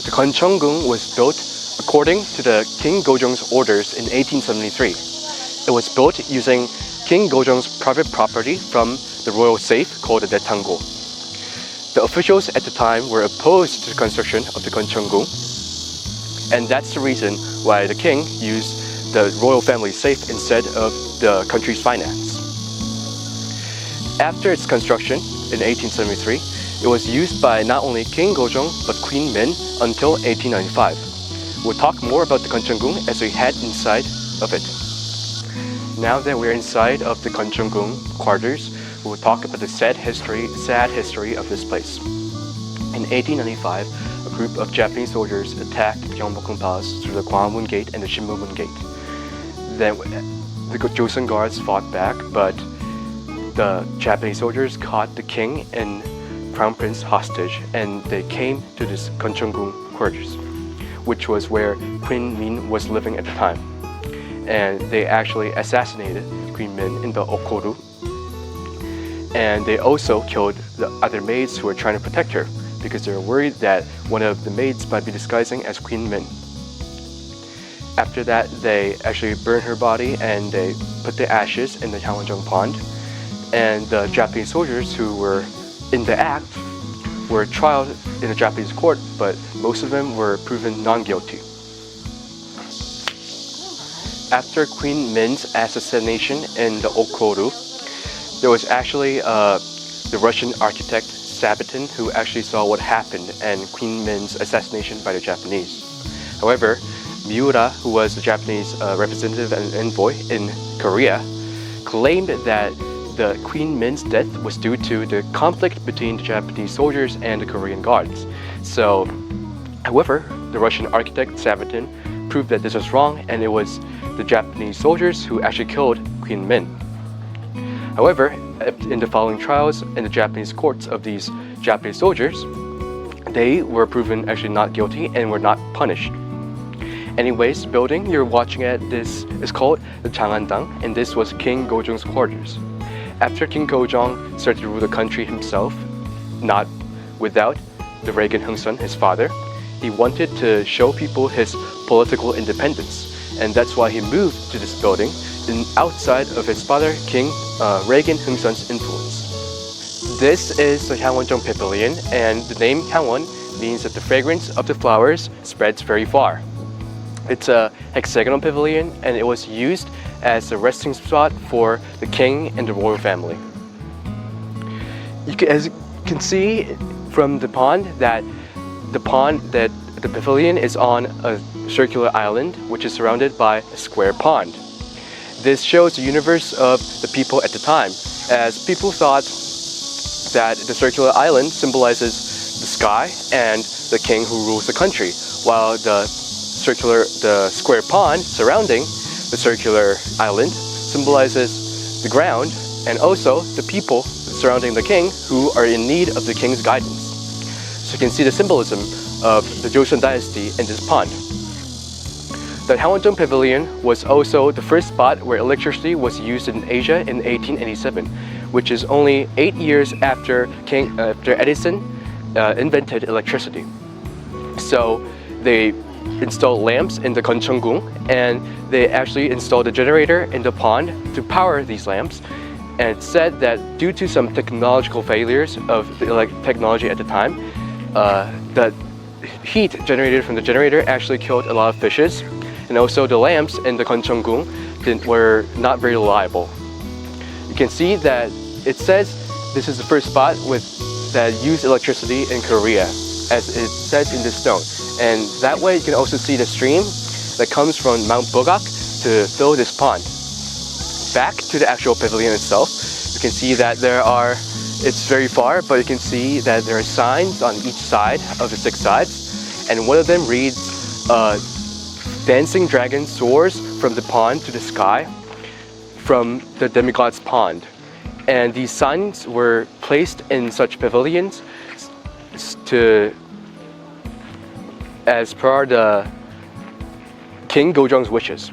The Koncheongung was built according to the King Gojong's orders in 1873. It was built using King Gojong's private property from the royal safe called the Daetanggo. The officials at the time were opposed to the construction of the Koncheongung, and that's the reason why the king used the royal family safe instead of the country's finance. After its construction in 1873, it was used by not only King Gojong but Queen Min until 1895. We'll talk more about the Koncheongung as we head inside of it. Now that we're inside of the Koncheongung quarters, we'll talk about the sad history of this place. In 1895, a group of Japanese soldiers attacked Gyeongbokgung Palace through the Gwanghwamun gate and the Shinmunmun gate. Then the Joseon guards fought back, but the Japanese soldiers caught the king and crown prince hostage, and they came to this Koncheongung quarters, which was where Queen Min was living at the time. And they actually assassinated Queen Min in the Okoru. And they also killed the other maids who were trying to protect her because they were worried that one of the maids might be disguising as Queen Min. After that, they actually burned her body and they put the ashes in the Hyangwonjeong pond. And the Japanese soldiers who were in the act were tried in a Japanese court, but most of them were proven non-guilty. After Queen Min's assassination in the Okoru, there was actually the Russian architect Sabatin who actually saw what happened and Queen Min's assassination by the Japanese. However, Miura, who was the Japanese representative and envoy in Korea, claimed that the Queen Min's death was due to the conflict between the Japanese soldiers and the Korean guards. So, however, the Russian architect Sabatin proved that this was wrong and it was the Japanese soldiers who actually killed Queen Min. However, in the following trials in the Japanese courts of these Japanese soldiers, they were proven actually not guilty and were not punished. Anyways, the building you're watching at this is called the Changandang, and this was King Gojong's quarters. After King Gojong started to rule the country himself, not without the Reagan Hungsun, his father, he wanted to show people his political independence, and that's why he moved to this building outside of his father, King Reagan Hungsun's influence. This is the Hyangwonjeong Pavilion, and the name Hyangwon means that the fragrance of the flowers spreads very far. It's a hexagonal pavilion, and it was used as a resting spot for the king and the royal family. As you can see from the pond that the pavilion is on a circular island which is surrounded by a square pond. This shows the universe of the people at the time, as people thought that the circular island symbolizes the sky and the king who rules the country, while the square pond surrounding the circular island symbolizes the ground and also the people surrounding the king who are in need of the king's guidance. So you can see the symbolism of the Joseon Dynasty in this pond. The Hyangwonjeong Pavilion was also the first spot where electricity was used in Asia in 1887, which is only 8 years after Edison invented electricity. So they installed lamps in the Koncheongung, and they actually installed a generator in the pond to power these lamps. And it's said that due to some technological failures of the technology at the time, the heat generated from the generator actually killed a lot of fishes, and also the lamps in the Koncheongung were not very reliable. You can see that it says this is the first spot that used electricity in Korea, as it says in this stone. And that way you can also see the stream that comes from Mount Bogak to fill this pond. Back to the actual pavilion itself, you can see that it's very far, but you can see that there are signs on each side of the 6 sides, and one of them reads, dancing dragon soars from the pond to the sky from the demigod's pond. And these signs were placed in such pavilions as per the King Gojong's wishes.